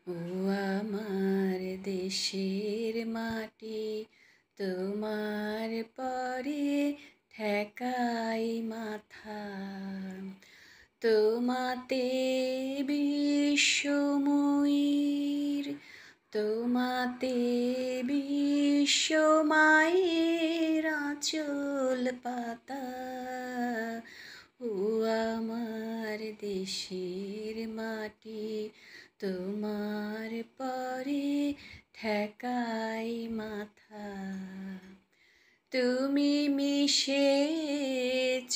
ও আমার দেশের মাটি, তোমার পরে ঠেকাই মাথা। তোমাতে বিশ্বময়ীর, তোমাতে বিশ্ব মায়ের আঁচল পাতা। ও আমার দেশের মাটি, তোমার পরে ঠেকাই মাথা। তুমি মিশেছ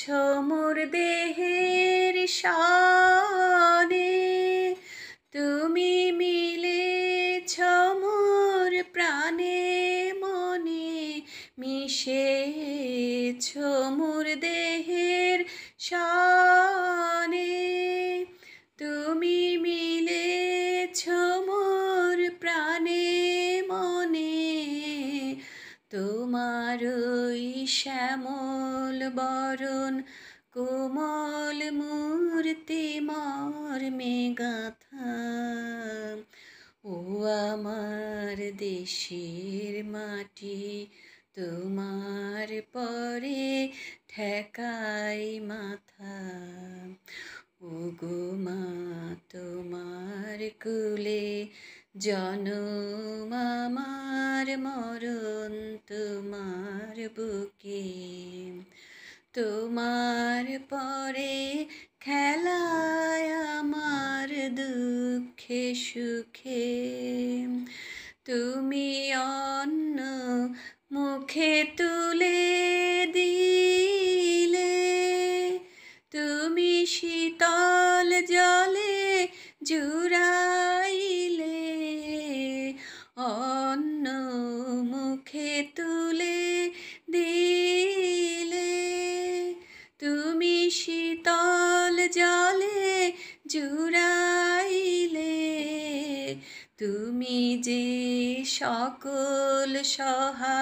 মোর দেহের সনে, তুমি মিলেছ মোর প্রাণে মনে, মিশেছ মোর দেহের সনে, তুমি মিলেছ মোর প্রাণে মনে। তোমার ওই শ্যামল বরণ কোমল মূর্তি মর্মে গাঁথা। ও আমার দেশের মাটি, তোমার পরে ঠেকাই মাথা। ওগো মা তোমার কুলে জনম আমার, মরণ তোমার বুকে। তোমার পরে খেলায় আমার দুঃখে সুখে, তুমি অন্ন মুখে তুলে দিলে, তুমি শীতল জলে জুড়াইলে, অন্ন মুখে তুলে দিলে, তুমি শীতল জলে জুড়াইলে। তুমি যে সকল সহা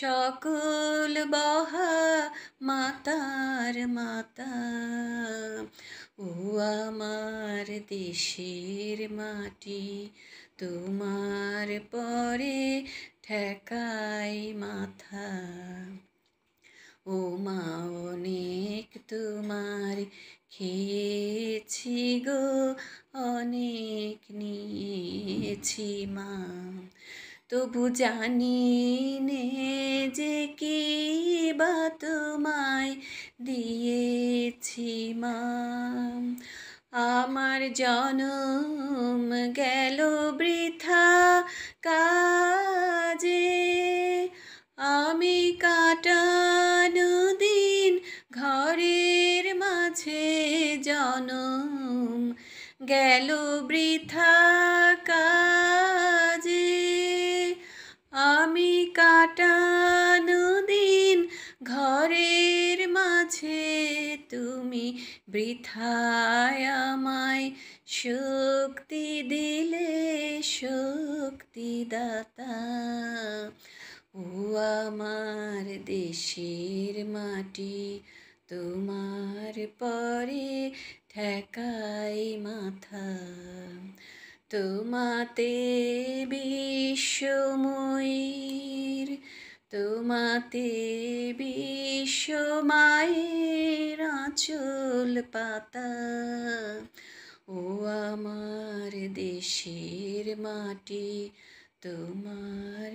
সকল বহা মাতার মাতা। ও আমার দেশের মাটি, তোমার পরে ঠেকাই মাথা। ও মা অনেক তোমার খেয়েছি গো, অনেক নিয়েছি মা, তবু জানি নে যে কি বা তোমায় দিয়েছি মা। আমার জনম গেল বৃথা কাজে, আমি কাটানো দিন ঘরের মাঝে, জনম গেল বৃথা কাজে, আমি কাটানো দিন ঘরের মাঝে। তুমি বৃথায় আমায় শক্তি দিলে, শক্তিদাতা। ও আমার দেশের মাটি, তোমার পরে ঠেকাই মাথা। তোমাতে বিশ্বময়ীর, তোমাতে বিশ্ব মায়ের আঁচল পাতা। ও আমার দেশের মাটি, তোমার